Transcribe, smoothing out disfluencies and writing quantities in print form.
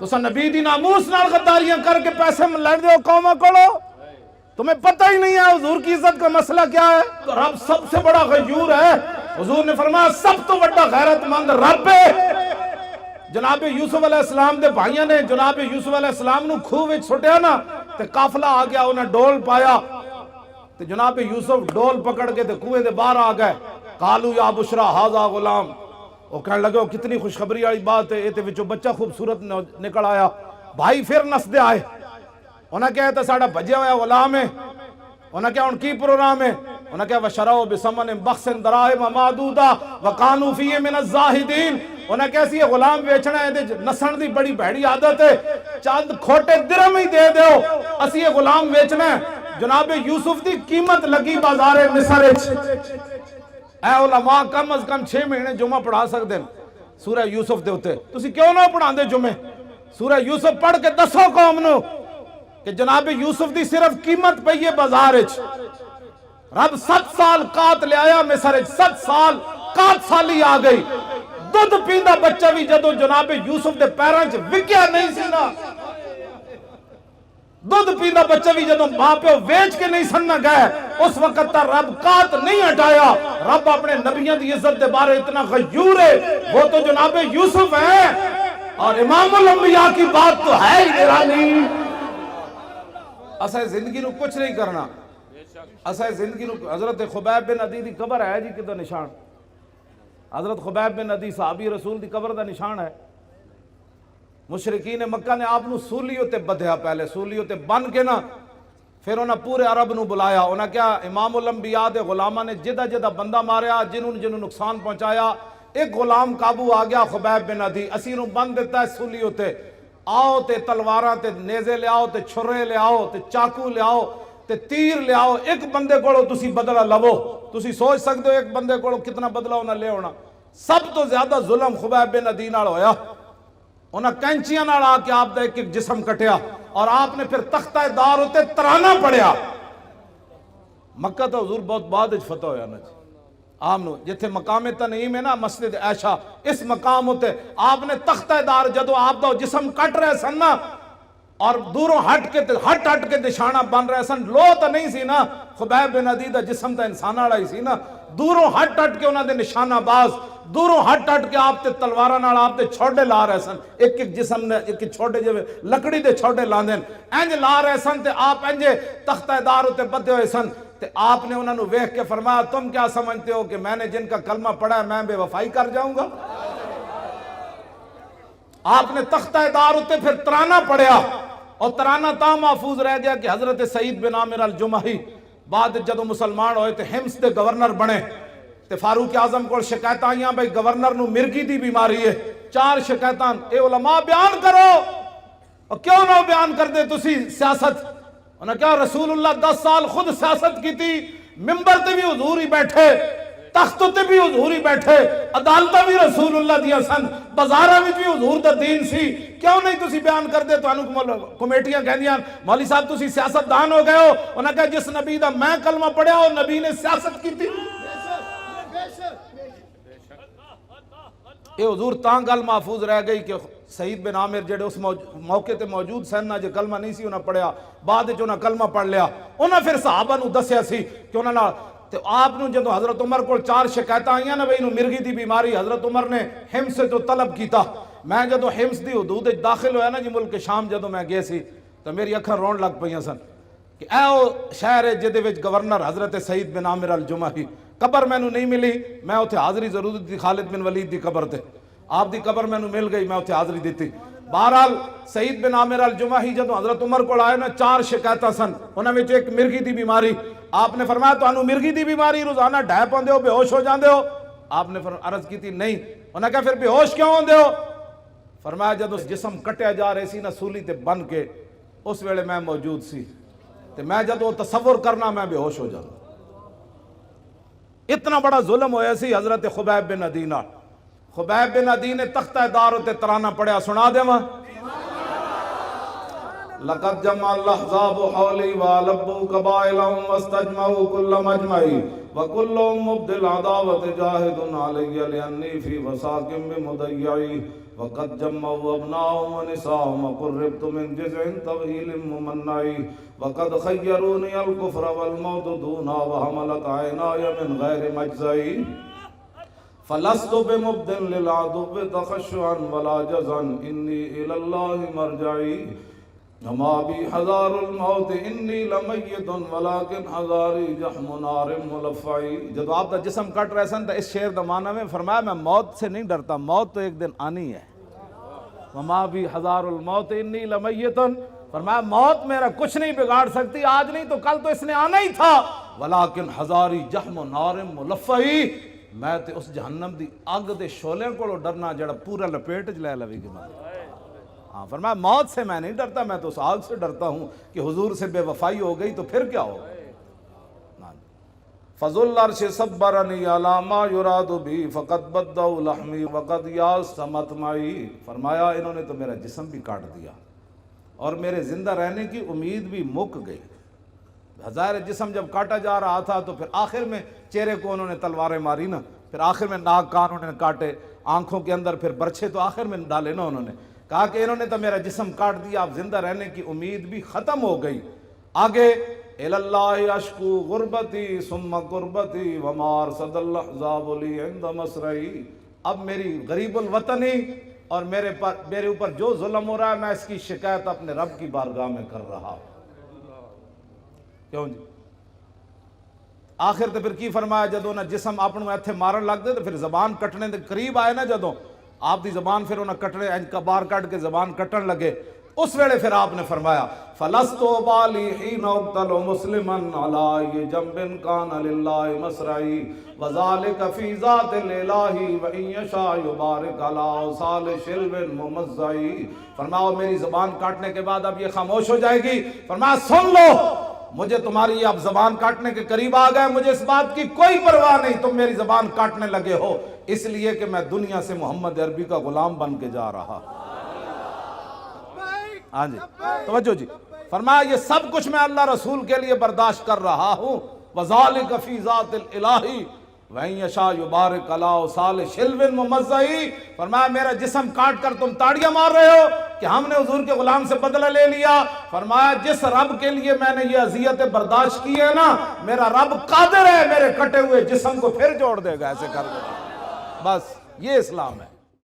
تسا نبی دی ناموس نال غداریاں کر کے پیسے لڑ دے ہو قوماں کولو، تمہیں پتہ ہی نہیں ہے حضور کی عزت کا مسئلہ کیا ہے. رب سب سے بڑا غیور ہے. حضور نے فرمایا سب تو بڑا غیرت مند رب ہے. جناب یوسف علیہ السلام دے بھائیاں نے جناب یوسف علیہ السلام نو کھوہ وچ سٹیا نا تے قافلہ آ گیا، انہیں ڈول پایا تے جناب یوسف ڈول پکڑ کے تے کنویں دے باہر آ گئے. قالو یا بشرا ھذا غلام، وہ کہنے لگے وہ کتنی خوشخبری والی بات ہے، یہ وچوں بچہ خوبصورت نکل آیا. بھائی پھر نسدے آئے، انہیں کہا تے ساڑا بھجیا ہوا غلام ہے. انہیں کہا ان کی پروگرام ہے. انہیں کہا وشروا بثمن بخس دراہم معدودہ وکانوا فیہ من الزاہدین. انہیں کہا سی یہ غلام بیچنا ہے، نسن دی بڑی بھڑی عادت ہے، چند کھوٹے درہم ہی دے دیو، اسی یہ غلام بیچنا ہے. جناب یوسف دی قیمت لگی بازار مصر وچ. اے علماء کم از کم 6 مہینے جمعہ پڑھا سکتے ہیں سورہ یوسف دے ہوتے، تسی کیوں نہ پڑھان دے جمعے؟ سورہ یوسف پڑھ کے دسو قوم نو کہ جناب یوسف دی صرف قیمت پئی ہے بازار وچ. رب 7 سال قات لے آیا مصر وچ، 7 سال قات سالی آ گئی. دودھ پیندا بچہ بھی جدو جناب یوسف دے پیراں وچ وکیا نہیں سی نا، دودھ پیندا بچہ بھی جدو ماں پیو ویچ کے نہیں سننا گئے، اس وقت تا رب قات نہیں ہٹایا. رب اپنے نبیوں دی عزت دے بارے اتنا غیور ہے، وہ تو جناب یوسف ہے. اور امام الانبیاء کی بات تو ہے ہی نرالی. اسے زندگی نو کچھ نہیں کرنا، اسے زندگی نو. حضرت خبیب بن عدی دی قبر ہے جی کدھر نشان؟ حضرت خبیب بن عدی صحابی رسول دی قبر دا نشان ہے. مشرکین مکہ نے آپ نو سولیوں تے بدھیا، پہلے سولیوں تے بن کے نا پھر انہاں پورے عرب نو بلایا. انہاں کیا امام الانبیاء دے غلامہ نے جدہ جدہ بندہ ماریا، جنہوں نقصان پہنچایا، ایک غلام قابو آ گیا خبیب بن عدی، اسی نو بند دیتا ہے سولیوں تے. آؤ تے تلواراں تے نیزے لے آؤ تے چھرے لے آؤ تے چاقو لے آؤ تے تیر لے آؤ، ایک بندے کو تسی بدلہ لو. تسی سوچ سکتے ہو ایک بندے کو کتنا بدلہ انہاں لے ہونا. سب تو زیادہ ظلم خبیب بن عدی نال ہویا. انہاں کینچیاں نال آ کے آپ دا ایک ایک جسم کٹیا اور آپ نے پھر تختہ دار ہوتے ترانہ پڑھیا. مکہ تو حضور بہت بعد فتح ہویا نا جی. آپ نے جتھے مقام تنعیم ہے نا مسجد عائشہ، اس مقام ہوتے آپ نے تختہ دار جدو آپ دا جسم کٹ رہے سن نا اور دوروں ہٹ کے نشانہ بن رہے سن، لو تو نہیں سی نا، خبیب بن عدی دا جسم تا انسان آڑا ہی سی نا. دوروں ہٹ کے انہاں دے نشانہ باز، دوروں ہٹ کے آپ تے تلوارہ نال آپ تے چھوڑے لا رہے سن. ایک ایک جسم نے ایک چھوڑے جو لکڑی دے چھوڑے لاندین انج لا رہے سن تے آپ انجے تختہ دار ہوتے بدھے ہوئے سن. تے آپ نے انہوں نے ویکھ کے فرمایا تم کیا سمجھتے ہو کہ میں نے جن کا کلمہ پڑھا ہے میں بے وفائی کر جاؤں گا؟ آپ نے تختہ دار ہوتے پھر ترانہ پڑھیا اور ترانہ تا محفوظ رہ گیا کہ حضرت سعید بن عامر الجمحی بعد جدو مسلمان ہوئے تے حمص دے گورنر بنے تے فاروق اعظم کو شکایت آئیاں بھئی گورنر نو مرگی دی بیماری ہے. 4 شکایتان اے علماء بیان کرو، اور کیوں نہ بیان کر دے تسی سیاست؟ انہوں نے کہا رسول اللہ 10 سال خود سیاست کی تھی، ممبر تے بھی حضور ہی بیٹھے، تختوں تے بھی حضور ہی بیٹھے، عدالتہ بھی رسول اللہ دیا سن، بازارہ بھی حضور دا دین سی، کیوں نہیں تسی بیان کر دے؟ تو انہوں کمیٹیاں کہہ دیاں مولی صاحب تسی سیاست دان ہو گئے ہو. انہوں نے کہا جس نبی دا میں کلمہ پڑھیا ہو نبی نے سیاست کی تھی. یہ حضور تاں گل محفوظ رہ گئی کہ سعید بن عامر جڑے اس موقع تے موجود سن نہ جو کلمہ نہیں سی انہاں پڑھیا، بعد جو انہاں کلمہ پڑھ لیا. انہاں پھر صحابہ نو دسیا سی کہ انہاں نال تے آپ نو جدو حضرت عمر کو 4 شکایتیں آئیاں نا بھئی انہوں مرگی دی بیماری، حضرت عمر نے حمص سے جو طلب کیتا. میں جدو حمص دی حدود داخل ہویا نا جی ملک شام جدو میں گئے سی تو میری اکھاں رون لگ پئیاں سن کہ اے او شہر ہے جدے وچ گورنر حضرت سعید بن عامر الجمحی. قبر میں نو نہیں ملی، میں اتھے حاضری ضرور دی خالد بن ولید دی قبر تے، آپ دی قبر میں نو مل گئی، میں اتھے حاضری دیتی. بہرحال سعید بن عامر الجمحی جدو حضرت عمر کو آئے نا 4 شکایتاں سن، انہاں وچ ایک مرگی دی بیماری. آپ نے فرمایا تو انہوں مرگی دی بیماری روزانہ ڈھائے پاندے ہو، بے ہوش ہو جاندے ہو؟ آپ نے عرض کی تھی نہیں. انہوں نے کہا پھر بے ہوش کیوں ہوندے ہو؟ فرمایا جدو جسم کٹیا جا رہے سی نا سولی تے بن کے اس ویلے میں موجود سی تے میں جدو تصور کرنا میں بے ہوش ہو جانا. اتنا بڑا ظلم ہویا سی حضرت خبیب بن عدی نال. خبیب بن عدی نے تختہ دار ہوتے ترانہ پڑھیا، سنا دے ماں. لقد جمع الاحزاب حولی والبوا قبائلهم واستجمعوا كل مجمعی وكلهم مبدل عداوت جاہد علی لانی فی وساق بمضیعی وقد جمعوا ابناهم ونساهم وقربت من جزع طويل ممنعي وقد خيروني الكفر والموت دونا وحملت عيناي من غير مجزعي فلست بمبدل للعدو تخشعا ولا جزعا إني إلى الله مرجعي وما بي حذار الموت إني لمیت ولكن حذاري جحم نار ملفعی. جب آپ کا جسم کٹ رہے سن تو اس شعر دا معنی میں فرمایا میں موت سے نہیں ڈرتا، موت تو ایک دن آنی ہے. وما بی حذار الموت انی لمیت، فرمایا موت میرا کچھ نہیں بگاڑ سکتی، آج نہیں تو کل تو اس نے آنا ہی تھا. ولیکن حذاری جحم نار ملفعی، میں تے اس جہنم دی اگ دے شولے کو ڈرنا جڑا پورا لپیٹ چ لے لوی گی. ہاں فرمایا موت سے میں نہیں ڈرتا، میں تو اس آگ سے ڈرتا ہوں کہ حضور سے بے وفائی ہو گئی تو پھر کیا ہوگا. فضل العرش صبرنی علی ما یراد بی فقد بدوا لحمی وقد یاس مطمعی. فرمایا انہوں نے تو میرا جسم بھی کاٹ دیا اور میرے زندہ رہنے کی امید بھی مک گئی. ظاہر جسم جب کاٹا جا رہا تھا تو پھر آخر میں چہرے کو انہوں نے تلواریں ماری نا، پھر آخر میں ناک کان انہوں نے کاٹے، آنکھوں کے اندر پھر برچھے تو آخر میں ڈالے نا. انہوں نے کہا کہ انہوں نے تو میرا جسم کاٹ دیا، اب زندہ رہنے کی امید بھی ختم ہو گئی. آگے الاللہ اشکو غربتی ثم قربتی وما ارصد الاحزاب لی عند مسرعی. اب میری غریب الوطنی اور میرے اوپر جو ظلم ہو رہا ہے میں اس کی شکایت اپنے رب کی بارگاہ میں کر رہا ہوں. کیوں جی؟ آخر تو پھر کی فرمایا جدوں نہ جسم اپنوں ایتھے مارن لگ دے تو پھر زبان کٹنے دے قریب آئے نا، جدوں آپ دی زبان پھر انہیں کٹنے کا بار کٹ کے زبان کٹن لگے، اس ویلے پھر آپ نے فرمایا فَلَسْتُ بَالِي حِينَ اُقْتَلُ مُسْلِمًا عَلَىٰ جَنْبٍ كَانَ لِلَّهِ مَسْرَعِي وَذَلِكَ فِي ذَاتِ الْإِلَٰهِ وَإِن يَشَاء يُبَارِكْ عَلَىٰ أَوْصَالِ شِلْوٍ مُمَزَّعِي. فرمایا میری زبان کاٹنے کے بعد اب یہ خاموش ہو جائے گی. فرمایا سن لو، مجھے تمہاری اب زبان کاٹنے کے قریب آ گئے، مجھے اس بات کی کوئی پرواہ نہیں تم میری زبان کاٹنے لگے ہو، اس لیے کہ میں دنیا سے محمد عربی کا غلام بن کے جا رہا. ہاں جی توجہ جی. فرمایا یہ سب کچھ میں اللہ رسول کے لیے برداشت کر رہا ہوں. وَذَلِكَ فِي ذَاتِ الْإِلَٰهِ وَإِن يَشَاء يُبَارِكْ عَلَىٰ أَوْصَالِ شِلْوٍ مُمَزَّعِي. فرمایا میرا جسم کاٹ کر تم تاڑیاں مار رہے ہو کہ ہم نے حضور کے غلام سے بدلہ لے لیا. فرمایا جس رب کے لیے میں نے یہ اذیتیں برداشت کی ہے نا، میرا رب قادر ہے میرے کٹے ہوئے جسم کو پھر جوڑ دے گا، ایسے کر دے گا. بس یہ اسلام ہے.